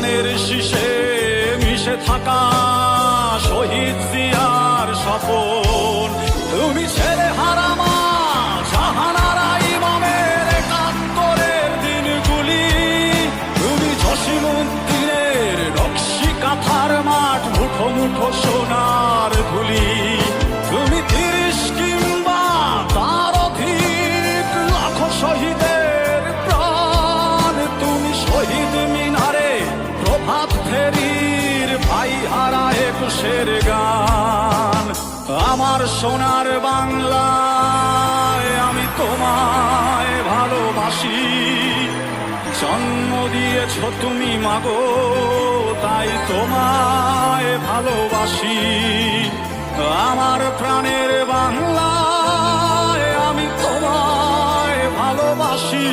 ধানের শীষে মিশে থাকা শহীদ জিয়ার স্বপন। তুমি ছেলে হারা মা জাহানারা ইমামের একাত্তরের দিনগুলি, তুমি জসিমউদ্দিনের নকশি কাঁথার মাঠ, মুঠো মুঠো সোনার ধুলি। তুমি 30 কিংবা তার অধিক লাখো শহীদের প্রাণ, তুমি শহীদ মিনারে প্রভাত ফেরির ভাই হারা 21-এর গান। আমার সোনার বাংলায় আমি তোমায় ভালোবাসি, জন্ম দিয়েছ তুমি মাগো তাই তোমায় ভালোবাসি। আমার প্রাণের বাংলায় আমি তোমায় ভালোবাসি।